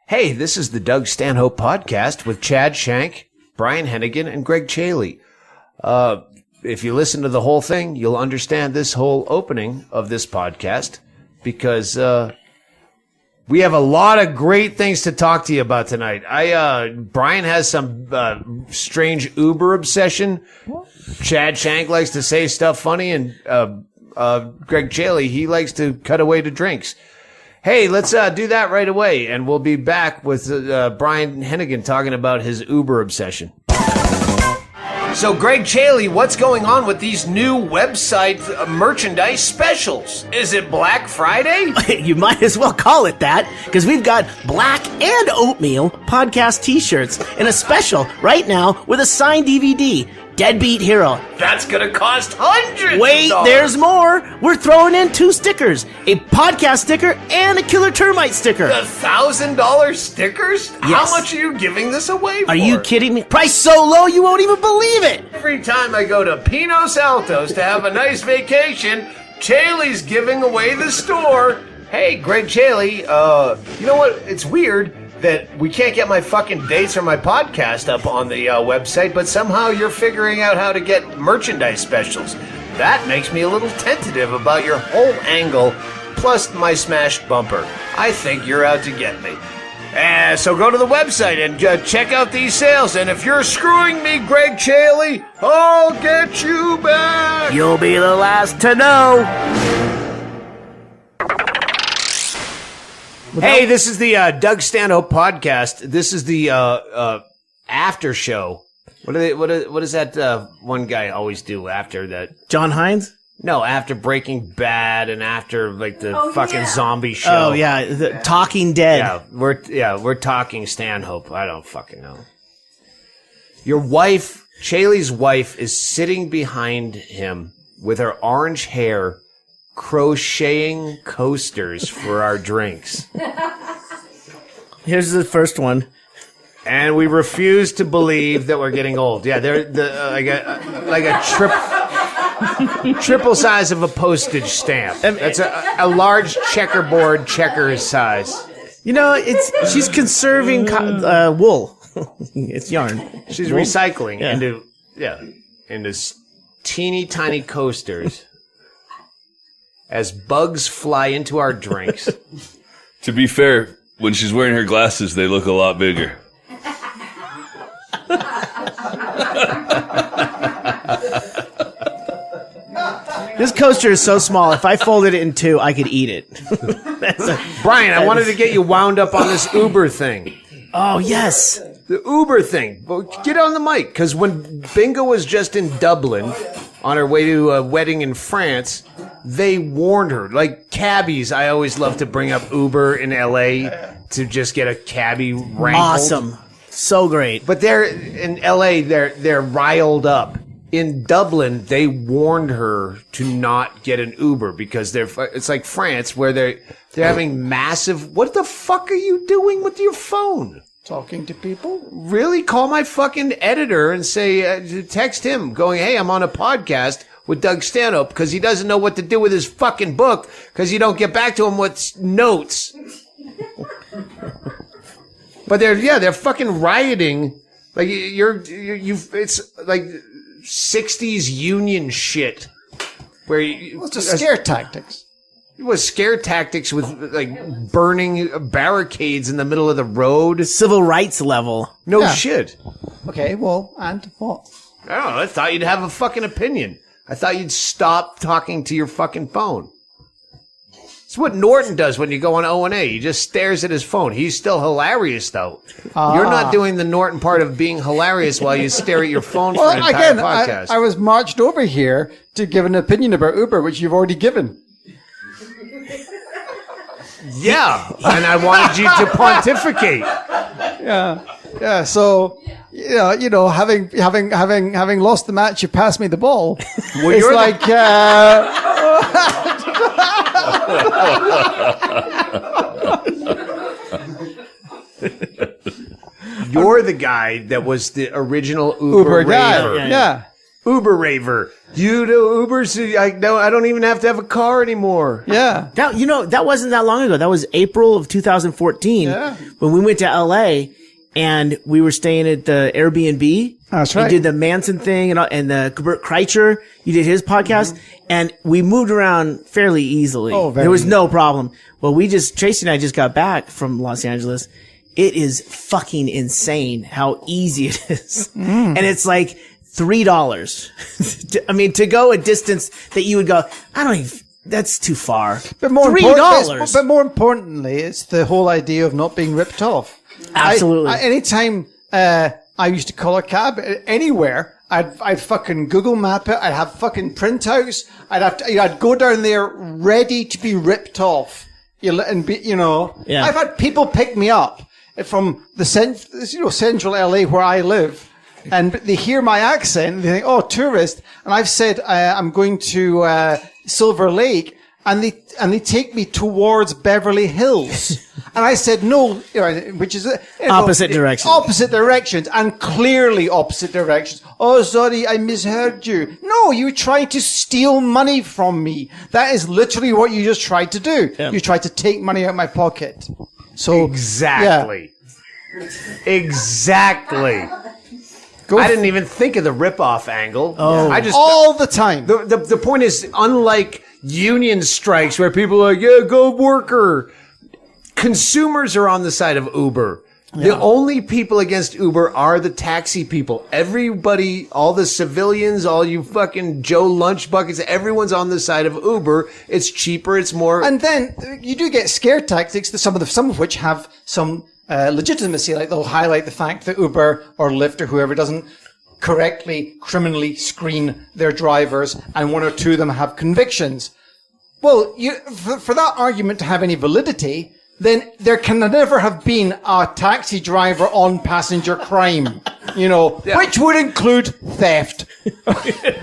Hey, this is the Doug Stanhope Podcast with Chad Shank, Brian Hennigan, and Ggreg Chaille. If you listen to the whole thing, you'll understand this whole opening of this podcast because we have a lot of great things to talk to you about tonight. Brian has some strange Uber obsession. Chad Shank likes to say stuff funny, and Ggreg Chaille, he likes to cut away to drinks. Hey, let's do that right away, and we'll be back with Brian Hennigan talking about his Uber obsession. So, Ggreg Chaille, what's going on with these new website merchandise specials? Is it Black Friday? You might as well call it that, because we've got black and oatmeal podcast t-shirts in a special right now with a signed DVD. Deadbeat Hero. That's gonna cost hundreds. Wait, there's more. We're throwing in 2 stickers. A podcast sticker and a killer termite sticker. The $1,000 stickers? Yes. How much are you giving this away for? Are you kidding me? Price so low you won't even believe it. Every time I go to Pinos Altos to have a nice vacation, Chaille's giving away the store. Hey, Ggreg Chaille, you know what? It's weird that we can't get my fucking dates or my podcast up on the website, but somehow you're figuring out how to get merchandise specials. That makes me a little tentative about your whole angle, plus my smashed bumper. I think you're out to get me. So go to the website and check out these sales, and if you're screwing me, Ggreg Chaille, I'll get you back! You'll be the last to know. Hey, this is the Doug Stanhope Podcast. This is the after show. What does that one guy always do after that? John Hines? No, after Breaking Bad and after like the fucking zombie show. Oh yeah, the Talking Dead. We're talking Stanhope. I don't fucking know. Your wife, Chaille's wife, is sitting behind him with her orange hair, crocheting coasters for our drinks. Here's the first one. And we refuse to believe that we're getting old. Yeah, they're like a triple size of a postage stamp. That's a large checkerboard checkers size. You know, she's conserving wool. It's yarn. She's wool? Recycling into teeny tiny coasters. As bugs fly into our drinks. To be fair, when she's wearing her glasses, they look a lot bigger. This coaster is so small, if I folded it in 2, I could eat it. Brian, I wanted to get you wound up on this Uber thing. Oh, yes. The Uber thing. Well, get on the mic, because when Bingo was just in Dublin on her way to a wedding in France, they warned her. Like cabbies, I always love to bring up Uber in LA to just get a cabbie rankled. Awesome. So great. But they're in LA, they're riled up. In Dublin, they warned her to not get an Uber because it's like France where they're having massive. What the fuck are you doing with your phone? Talking to people? Really? Call my fucking editor and say, text him going, hey, I'm on a podcast with Doug Stanhope because he doesn't know what to do with his fucking book because you don't get back to him with notes. But they're fucking rioting. Like it's like 60s union shit where it's just scare tactics. It was scare tactics with like burning barricades in the middle of the road. Civil rights level. No shit. Okay, well, and what? I don't know. I thought you'd have a fucking opinion. I thought you'd stop talking to your fucking phone. It's what Norton does when you go on O&A. He just stares at his phone. He's still hilarious, though. You're not doing the Norton part of being hilarious while you stare at your phone for an entire podcast. I was marched over here to give an opinion about Uber, which you've already given. Yeah, and I wanted you to pontificate. Yeah. So, having lost the match, you passed me the ball. Well, it's like, You're the guy that was the original Uber raver. Yeah. Uber raver. You know, Ubers, I don't even have to have a car anymore. Yeah. That wasn't that long ago. That was April of 2014 when we went to LA and we were staying at the Airbnb. That's right. We did the Manson thing and the Bert Kreischer. You did his podcast and we moved around fairly easily. Oh, very there was no problem. Well, Tracy and I just got back from Los Angeles. It is fucking insane how easy it is. And it's like $3. I mean, to go a distance that you would go, that's too far. But more $3. But more importantly, it's the whole idea of not being ripped off. Absolutely. Anytime I used to call a cab anywhere, I'd fucking Google map it. I'd have fucking printouts. I'd go down there ready to be ripped off. I've had people pick me up from the central LA where I live, and they hear my accent and they think, "Oh, tourist." And I've said I'm going to Silver Lake, and they take me towards Beverly Hills. And I said no, which is opposite directions. Opposite directions, and clearly opposite directions. Oh, sorry, I misheard you. No, you tried to steal money from me. That is literally what you just tried to do. Yeah. You tried to take money out of my pocket. So exactly. I didn't even think of the rip-off angle. Oh, I just all the time. The point is, unlike union strikes where people are like, "Yeah, go worker," consumers are on the side of Uber. Yeah. The only people against Uber are the taxi people. Everybody, all the civilians, all you fucking Joe lunch buckets, everyone's on the side of Uber. It's cheaper. It's more. And then you do get scare tactics, some of which have some legitimacy. Like they'll highlight the fact that Uber or Lyft or whoever doesn't correctly criminally screen their drivers, and one or two of them have convictions. Well, for that argument to have any validity, then there can never have been a taxi driver on passenger crime, which would include theft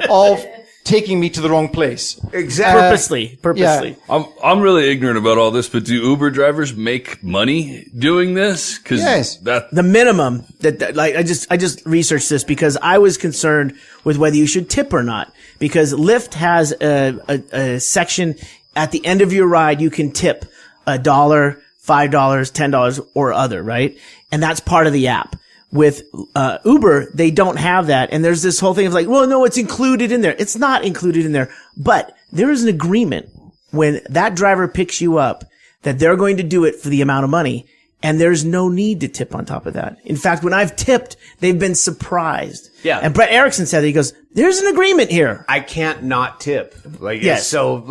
of taking me to the wrong place. Exactly. Purposely. Yeah. I'm really ignorant about all this, but do Uber drivers make money doing this? Yes. The minimum I just researched this because I was concerned with whether you should tip or not, because Lyft has a section at the end of your ride you can tip $1, $5, $10 or other, right? And that's part of the app. With Uber, they don't have that. And there's this whole thing of like, well, no, it's included in there. It's not included in there. But there is an agreement when that driver picks you up that they're going to do it for the amount of money. And there's no need to tip on top of that. In fact, when I've tipped, they've been surprised. Yeah. And Brett Erickson said that. He goes, there's an agreement here. I can't not tip. Yes. So,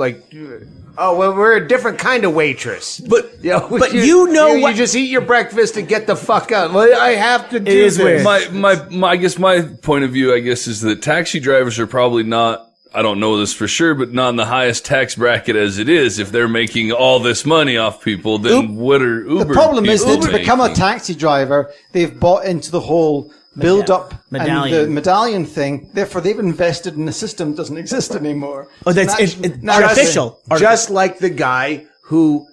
oh, well, we're a different kind of waitress. But what? You just eat your breakfast and get the fuck out. Well, I have to do this. Weird. I guess my point of view, is that taxi drivers are probably not, I don't know this for sure, but not in the highest tax bracket as it is. If they're making all this money off people, then what are Uber? The problem is that to making? become a taxi driver, they've bought into the whole build-up and the medallion thing. Therefore, they've invested in a system that doesn't exist anymore. Oh, that's artificial. Just like the guy who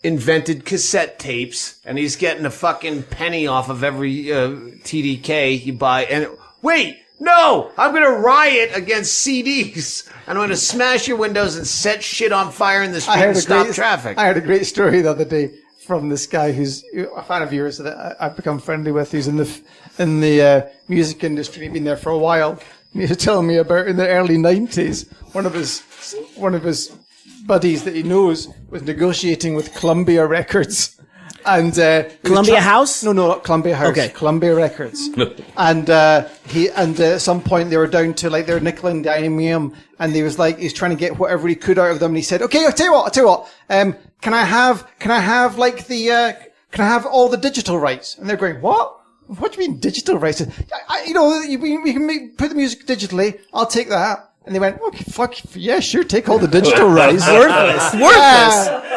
invented cassette tapes, and he's getting a fucking penny off of every TDK you buy. And wait, no, I'm going to riot against CDs. And I'm going to smash your windows and set shit on fire in the street and stop traffic. I heard a great story the other day from this guy who's a fan of yours that I've become friendly with, who's in the music industry. He's been there for a while. He was telling me about in the early 90s, one of his buddies that he knows was negotiating with Columbia Records. And Columbia House? No, not Columbia House. Okay. Columbia Records. And at some point they were down to like their nickel and diming, and he's trying to get whatever he could out of them. And he said, "Okay, I'll tell you what. Can I have all the digital rights?" And they're going, "What? What do you mean digital rights?" We can put the music digitally. I'll take that. And they went, "Okay, fuck, yeah, sure, take all the digital rights." Worthless.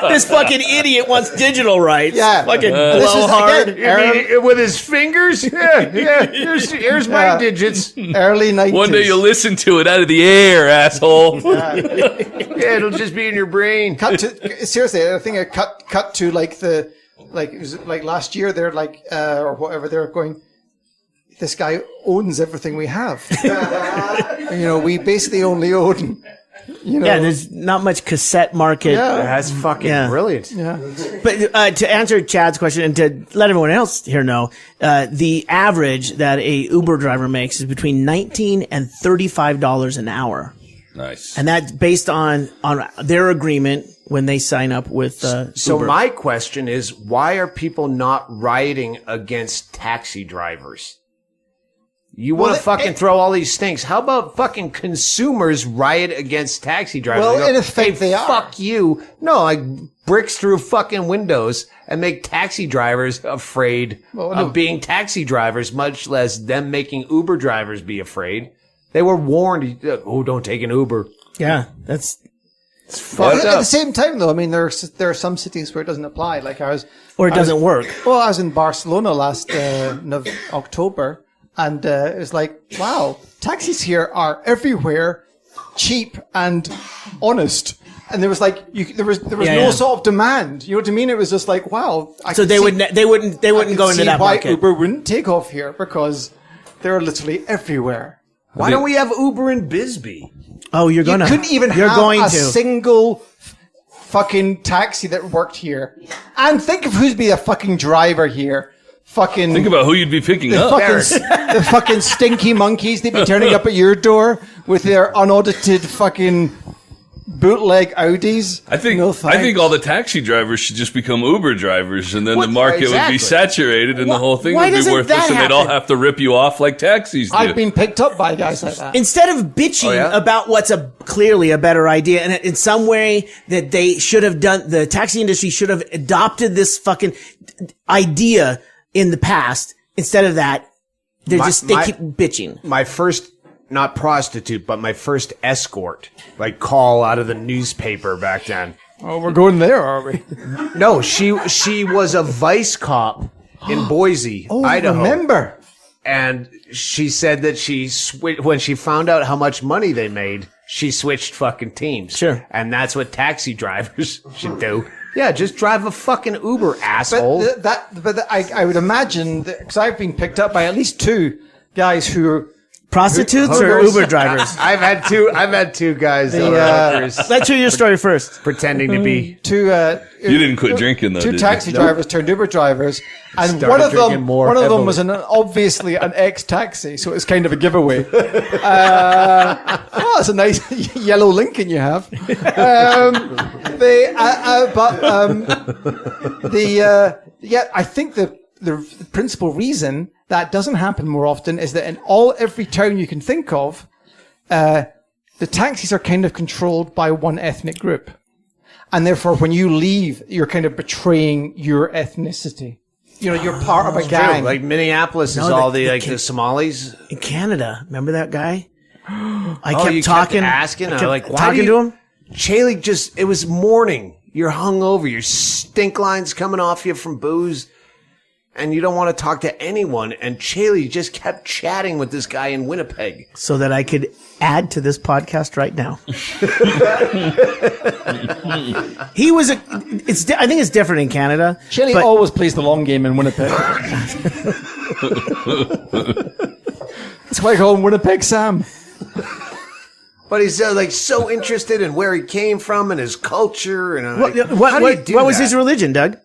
This fucking idiot wants digital rights. Yeah. Fucking blowhard. With his fingers? Yeah. Here's my digits. Early 90s. One day you'll listen to it out of the air, asshole. Yeah, it'll just be in your brain. Seriously, I think I cut to it was like last year, they're or whatever, they're going, this guy owns everything we have. We basically only own, Yeah, there's not much cassette market. Yeah. That's fucking brilliant. Yeah. But to answer Chad's question and to let everyone else here know, the average that a Uber driver makes is between $19 and $35 an hour. Nice. And that's based on their agreement when they sign up with So Uber. my question is, why are people not rioting against taxi drivers? You want to fucking throw all these things. How about fucking consumers riot against taxi drivers? Well, They go, in effect, they are. Fuck you. No, like bricks through fucking windows and make taxi drivers afraid of being taxi drivers, much less them making Uber drivers be afraid. They were warned, don't take an Uber. Yeah, that's Fucked At up. the same time, though, I mean, there are some cities where it doesn't apply. Like or it doesn't work. Well, I was in Barcelona last October, and it was like, wow, taxis here are everywhere, cheap and honest. And there was like, there was no sort of demand. You know what I mean? It was just like, wow. They wouldn't go into that why market. Uber wouldn't take off here because they're literally everywhere. Why don't we have Uber in Bisbee? Oh, You couldn't even have a single fucking taxi that worked here. And think of who's be a fucking driver here. Fucking Think about who you'd be picking up. the fucking stinky monkeys. They'd be turning up at your door with their unaudited fucking bootleg Audis. I think all the taxi drivers should just become Uber drivers, and then the market would Exactly. be saturated, and the whole thing why would be doesn't worthless, that and they'd all happen? have to rip you off like taxis do. I've been picked up by guys like that. Instead of bitching about what's clearly a better idea, and in some way that they should have done, the taxi industry should have adopted this fucking idea in the past. Instead of that, they keep bitching. My first, not prostitute, but my first escort, like call out of the newspaper back then. Oh, we're going there, are we? No, she was a vice cop in Boise, Idaho. Remember? And she said that when she found out how much money they made, she switched fucking teams. Sure. And that's what taxi drivers should do. Yeah, just drive a fucking Uber, asshole. But I would imagine, because I've been picked up by at least two guys who Prostitutes or hookers. Uber drivers? I've had two guys that were hookers Let's hear your story first. pretending to be. You didn't quit drinking, though, Two did taxi you? drivers turned Uber drivers, and Started one of drinking them more was obviously an ex-taxi, so it's kind of a giveaway. It's a nice yellow Lincoln you have. I think the principal reason that doesn't happen more often is that in every town you can think of, the taxis are kind of controlled by one ethnic group. And therefore, when you leave, you're kind of betraying your ethnicity. You're part of a gang. Like Minneapolis is all the Somalis. In Canada, remember that guy? I You kept talking, asking. I kept like, why talking do to him. Chaille it was morning. You're hungover. Your stink lines coming off you from booze. And you don't want to talk to anyone. And Chaille just kept chatting with this guy in Winnipeg. So that I could add to this podcast right now. He was I think it's different in Canada. Chaille always plays the long game in Winnipeg. That's why I call him Winnipeg Sam. But he's so interested in where he came from and his culture. And What was his religion, Doug?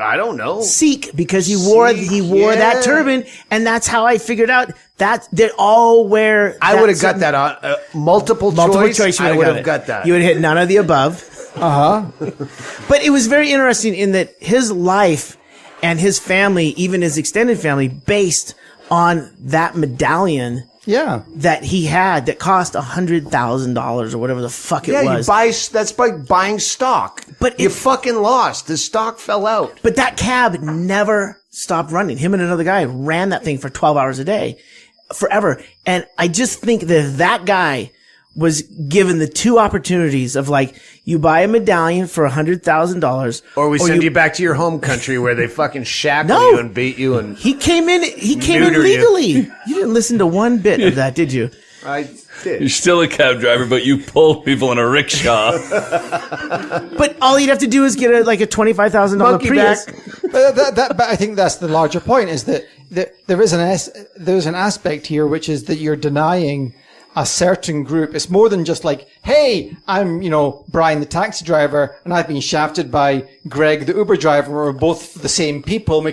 I don't know. Sikh, because he wore that turban, and that's how I figured out that they all wear. I would have got that on multiple choice. I would have got that. You would have hit none of the above. But it was very interesting in that his life and his family, even his extended family, based on that medallion. Yeah. That he had that cost $100,000 or whatever the fuck it was. That's like buying stock. But you fucking lost. The stock fell out. But that cab never stopped running. Him and another guy ran that thing for 12 hours a day, forever. And I just think that guy was given the two opportunities of you buy a medallion for $100,000, or we send you back to your home country where they fucking shackle you and beat you. And he came in legally. You didn't listen to one bit of that, did you? You're still a cab driver, but you pull people in a rickshaw. But all you'd have to do is get a $25,000 Prius. But I think that's the larger point, is that there's an aspect here which is that you're denying a certain group. It's more than just like, hey, I'm, Brian the taxi driver, and I've been shafted by Greg the Uber driver. We're both the same people. We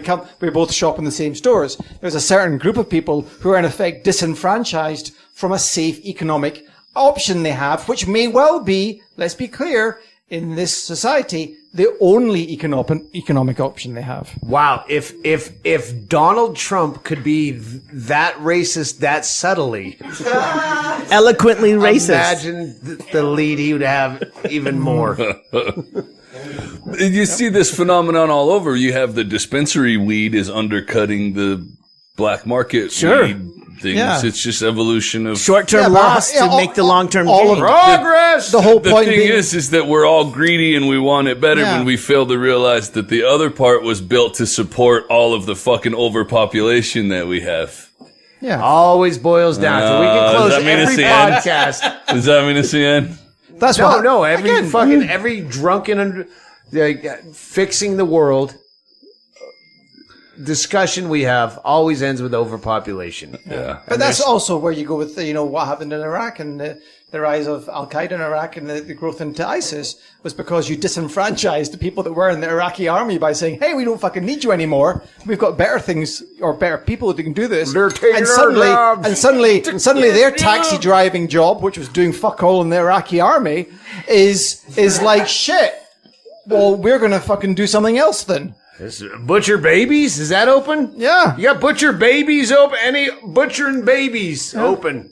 both shop in the same stores. There's a certain group of people who are in effect disenfranchised from a safe economic option they have, which may well be, let's be clear, in this society, the only economic option they have. Wow, if Donald Trump could be that racist that subtly, Eloquently racist. imagine the lead he would have even more. You see this phenomenon all over. You have the dispensary weed is undercutting the black market weed things. Yeah. It's just evolution of Short-term loss to make the long-term gain. Progress! The whole The point thing being, is that we're all greedy and we want it better Yeah. when we fail to realize that the other part was built to support all of the fucking overpopulation that we have. yeah, Always boils down to we can does close that mean it's every the end? podcast. Does that mean it's the end? that's No, what. every drunken and fixing the world discussion we have always ends with overpopulation. Yeah. But that's also where you go with what happened in Iraq and the rise of Al Qaeda in Iraq and the growth into ISIS was because you disenfranchised the people that were in the Iraqi army by saying, "Hey, we don't fucking need you anymore. We've got better things or better people that can do this." They're taking and our jobs. suddenly their taxi driving job, which was doing fuck all in the Iraqi army, is like shit. Well, we're gonna fucking do something else then. Butcher babies? Is that open? Yeah. You got butcher babies open? Any butchering babies open?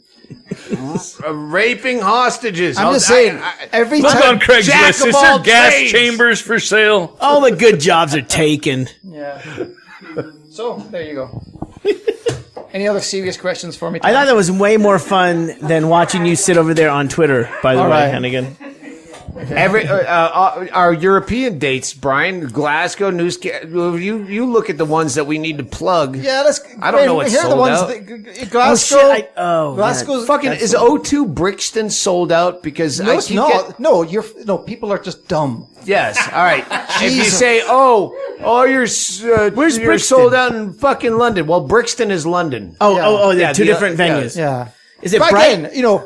Raping hostages. I'm just saying, every Look time. on Craigslist. Jack Is of there all gas trades. chambers for sale? All the good jobs are taken. Yeah. So there you go. Any other serious questions for me? I thought that was way more fun than watching you sit over there on Twitter, by the All way, right. Hennigan. Our European dates, Brian, Glasgow, you look at the ones that we need to plug. Yeah, let's. I don't know what's here are the sold ones out. that Glasgow. Glasgow's Fucking is O2 Brixton sold out? Because No, I it's keep not. No, people are just dumb. Yes, all right. If you Jesus. say, you're Brixton? sold out in fucking London. Well, Brixton is London. Yeah, two the- different venues. Yeah. Is it But Brighton? again,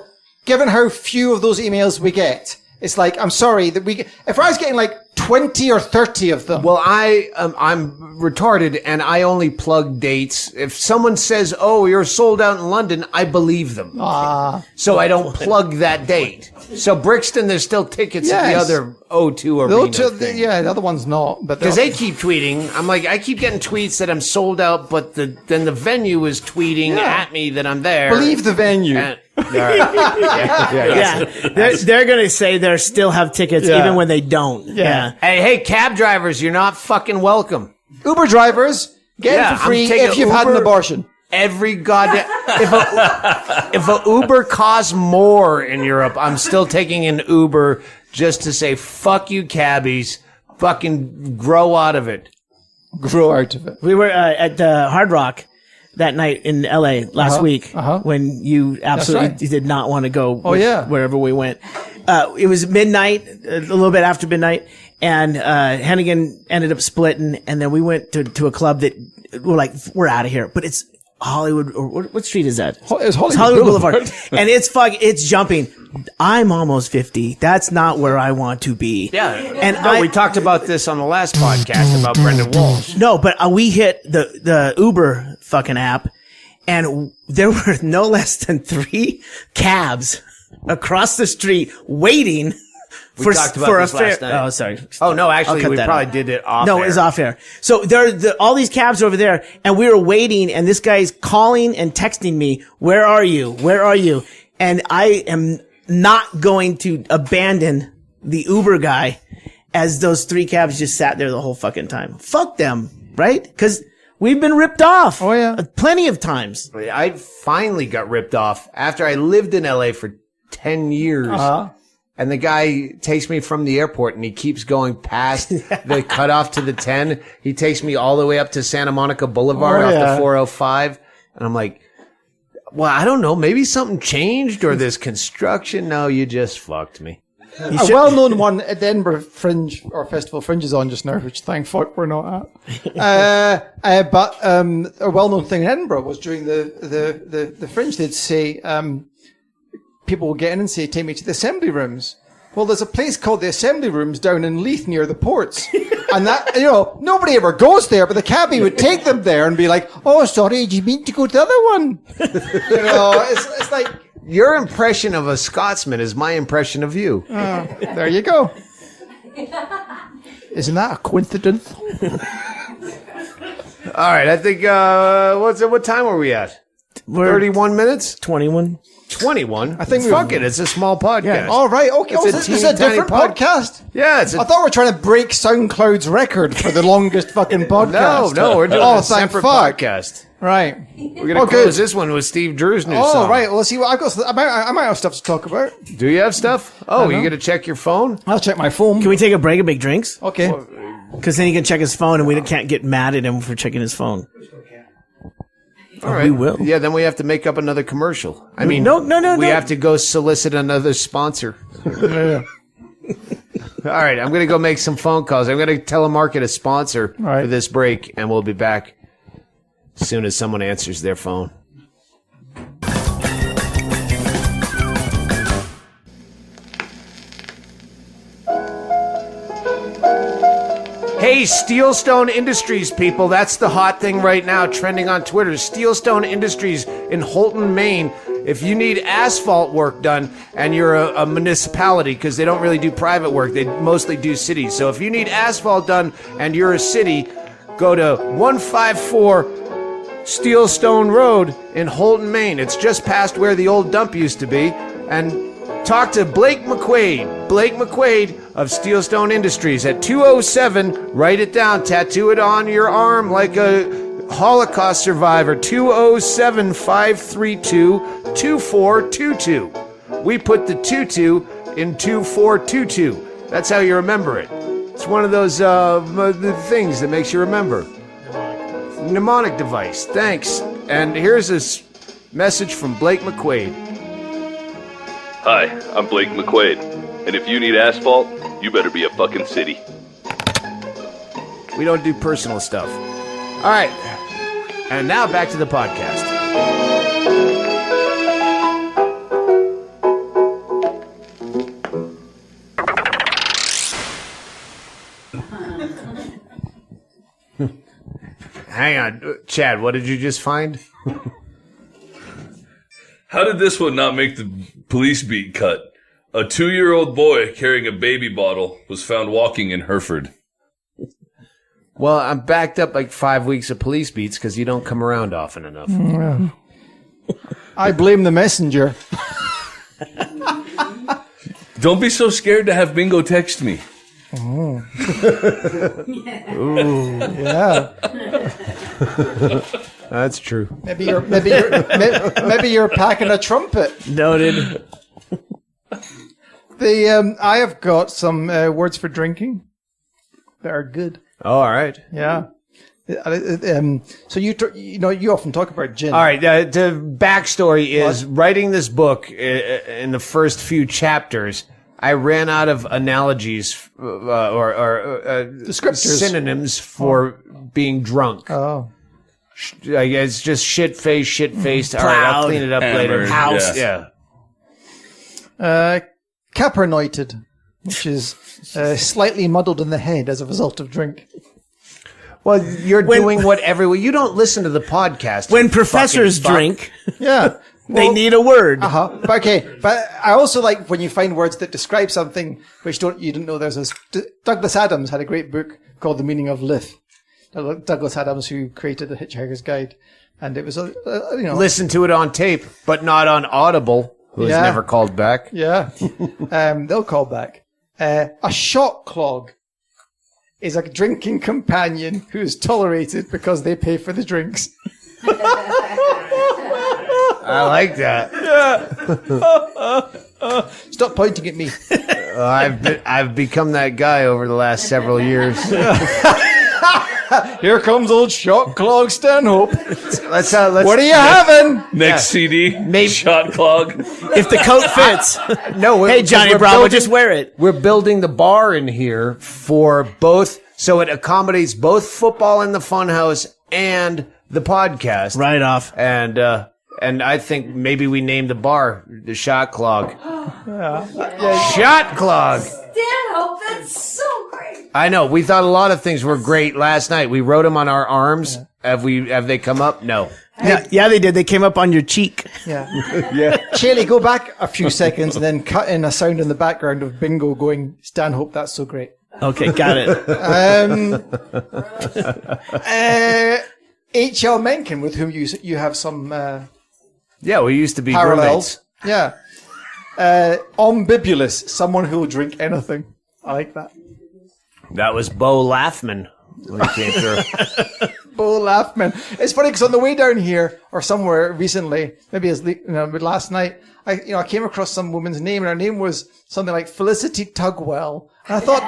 given how few of those emails we get, it's like, I'm sorry that if I was getting like 20 or 30 of them. Well, I'm retarded, and I only plug dates. If someone says, "Oh, you're sold out in London," I believe them. So I don't plug that date. So Brixton, there's still tickets at the Yes. other O2 the arena other- thing. yeah, the other one's not. But Because they keep tweeting. I'm like, I keep getting tweets that I'm sold out, but then the venue is tweeting at me that I'm there. believe the venue. And- all right. Yeah, they're going to say they still have tickets Yeah. even when they don't. Yeah. Hey, cab drivers, you're not fucking welcome. Uber drivers, get Yeah, it for I'm free taking if you've had an Uber. abortion. Every goddamn if a Uber costs more in Europe, I'm still taking an Uber just to say fuck you, cabbies. Fucking grow out of it. Grow out of it. We were at the Hard Rock that night in LA last week when you absolutely right. did not want to go yeah. wherever we went. It was midnight, a little bit after midnight, and Hennigan ended up splitting, and then we went to a club that we're like, we're out of here. But it's Hollywood, or what street is that? It's Hollywood Boulevard. And it's jumping. I'm almost 50. That's not where I want to be. Yeah. And we talked about this on the last podcast about Brendan Walsh. No, but we hit the Uber fucking app, and there were no less than 3 cabs across the street waiting for talked about for this a fare. last night. Oh, sorry. Oh no, actually, cut we that probably out. did it off. No, air. it was off air. So all these cabs over there, and we were waiting, and this guy's calling and texting me, "Where are you? Where are you?" And I am not going to abandon the Uber guy as those 3 cabs just sat there the whole fucking time. Fuck them, right? Because we've been ripped off. Oh, yeah. Plenty of times. I finally got ripped off after I lived in LA for 10 years. And the guy takes me from the airport and he keeps going past the cutoff to the 10. He takes me all the way up to Santa Monica Boulevard off the 405. And I'm like, Well, I don't know. Maybe something changed or this construction. No, you just fucked me. A well-known one at the Edinburgh Fringe or Festival Fringe is on just now, which thank fuck we're not at. But a well-known thing in Edinburgh was during the Fringe, they'd say people would get in and say, "Take me to the assembly rooms." Well, there's a place called the Assembly Rooms down in Leith near the ports. And that, nobody ever goes there, but the cabbie would take them there and be like, "Oh, sorry, do you mean to go to the other one?" It's like... Your impression of a Scotsman is my impression of you. There you go. Isn't that a coincidence? All right, I think, what time are we at? 31 minutes? 21. 21? I think Fuck it, it's a small podcast. Yeah. All right, okay. It's This is a different podcast? Yeah, I thought we were trying to break SoundCloud's record for the longest fucking podcast. No, we're doing a separate podcast. Right. We're going to close this one with Steve Drew's new song. Oh, right. Well, let's see what I've got. I might have stuff to talk about. Do you have stuff? Oh, you going to check your phone? I'll check my phone. Can we take a break and make drinks? Okay. Because then he can check his phone and we can't get mad at him for checking his phone. All right. We will. Yeah, then we have to make up another commercial. I mean, No. We have to go solicit another sponsor. Yeah. All right, I'm going to go make some phone calls. I'm going to telemarket a sponsor right. for this break, and we'll be back as soon as someone answers their phone. Hey, Steelstone Industries, people. That's the hot thing right now, trending on Twitter. Steelstone Industries in Holton, Maine. If you need asphalt work done and you're a municipality, because they don't really do private work, they mostly do cities. So if you need asphalt done and you're a city, go to 154 Steelstone Road in Holton, Maine. It's just past where the old dump used to be. And talk to Blake McQuaid. Blake McQuaid of Steelstone Industries at 207. Write it down. Tattoo it on your arm like a Holocaust survivor. 207-532-2422. We put the 22 in 2422. That's how you remember it. It's one of those things that makes you remember. Mnemonic device. Thanks. And here's this message from Blake McQuaid. Hi, I'm Blake McQuaid, and if you need asphalt, you better be a fucking city. We don't do personal stuff. All right. And now back to the podcast. Hang on. Chad, what did you just find? How did this one not make the police beat cut? A 2-year-old boy carrying a baby bottle was found walking in Hereford. Well, I'm backed up like 5 weeks of police beats because you don't come around often enough. I blame the messenger. Don't be so scared to have Bingo text me. Oh. Ooh, yeah. That's true. Maybe you're packing a trumpet. Noted. I have got some words for drinking that are good. Oh, all right. Yeah. So you often talk about gin. All right. The backstory is writing this book in the first few chapters. I ran out of analogies or descriptors, synonyms for being drunk. Oh. I guess just shit-faced. All right, I'll clean it up later. House. Yeah. Capernoited, which is slightly muddled in the head as a result of drink. Well, you're doing what everyone... You don't listen to the podcast. When professors drink, Yeah. they need a word. Okay, but I also like when you find words that describe something which you didn't know. Douglas Adams had a great book called The Meaning of Lith. Douglas Adams, who created The Hitchhiker's Guide, and it was Listen to it on tape, but not on Audible, who has never called back. Yeah, they'll call back. A shotclog is a drinking companion who is tolerated because they pay for the drinks. I like that. Stop pointing at me. I've become that guy over the last several years. Here comes old Shotclog Stanhope. Let's What are you having? Next CD, Maybe- Shotclog. If the coat fits. no. Hey, Johnny we're Bravo, building- just wear it. We're building the bar in here for both, so it accommodates both football in the Funhouse and the podcast. Right off. And I think maybe we named the bar the Shotclog. Shotclog. Stanhope, that's so great. I know. We thought a lot of things were great last night. We wrote them on our arms. Have they come up? No. Yeah, they did. They came up on your cheek. Yeah. Chaille, go back a few seconds and then cut in a sound in the background of Bingo going, Stanhope, that's so great. Okay, got it. H.L. Mencken, with whom you have some Yeah, we used to be parallels. roommates. Yeah. Ombibulous, someone who will drink anything. I like that. That was Bo Laughman when he came through. Bo Laughman. It's funny because on the way down here or somewhere recently, maybe it was last night, I came across some woman's name and her name was something like Felicity Tugwell. And I thought,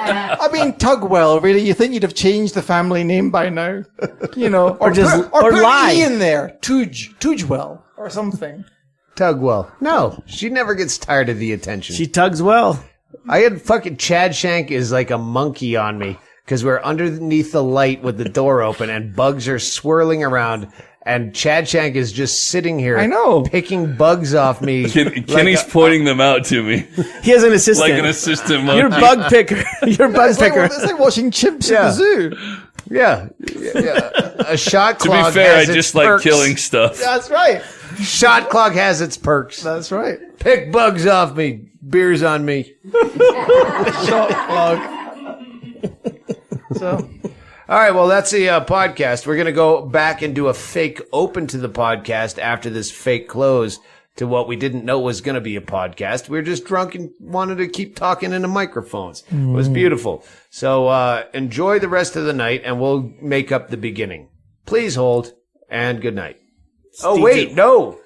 Tugwell, really? You think you'd have changed the family name by now? Or put lie. E in there. Tugwell or something. Tugwell. No, she never gets tired of the attention. She tugs well. I had fucking Chad Shank is like a monkey on me because we're underneath the light with the door open and bugs are swirling around. And Chad Shank is just sitting here. I know. Picking bugs off me. Kenny's pointing them out to me. He has an assistant. Like an assistant monkey. You're bug picker. You're bug picker. It's like watching chimps at the zoo. Yeah. A shot To clog be fair, I has its just like perks. killing stuff. That's right. Shot clog has its perks. That's right. Pick bugs off me. Beers on me. Shotclog. So, All right, well, that's the podcast. We're going to go back and do a fake open to the podcast after this fake close to what we didn't know was going to be a podcast. We were just drunk and wanted to keep talking into microphones. It was beautiful. So enjoy the rest of the night, and we'll make up the beginning. Please hold, and good night. Oh, wait, no.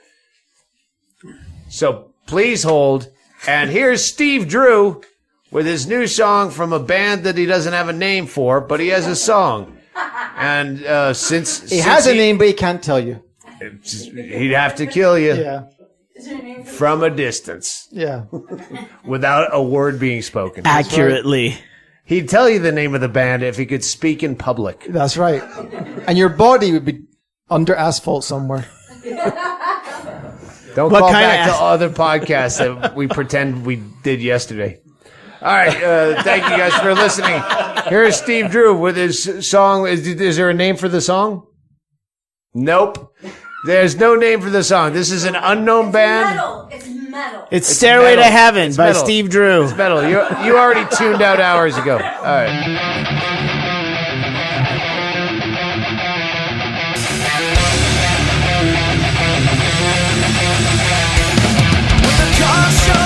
So please hold, and here's Steve Drew with his new song from a band that he doesn't have a name for, but he has a song. And since he has a name, but he can't tell you. He'd have to kill you Yeah. from a distance Yeah. without a word being spoken. Accurately. He'd tell you the name of the band if he could speak in public. That's right. And your body would be under asphalt somewhere. Don't What call kind back of to other podcasts that we pretend we did yesterday. All right. Thank you guys for listening. Here's Steve Drew with his song. Is there a name for the song? Nope. There's no name for the song. This is an unknown band. Metal. It's metal. It's Stairway metal. to Heaven It's by metal. Steve Drew. It's metal. You already tuned out hours ago. All right. With the caution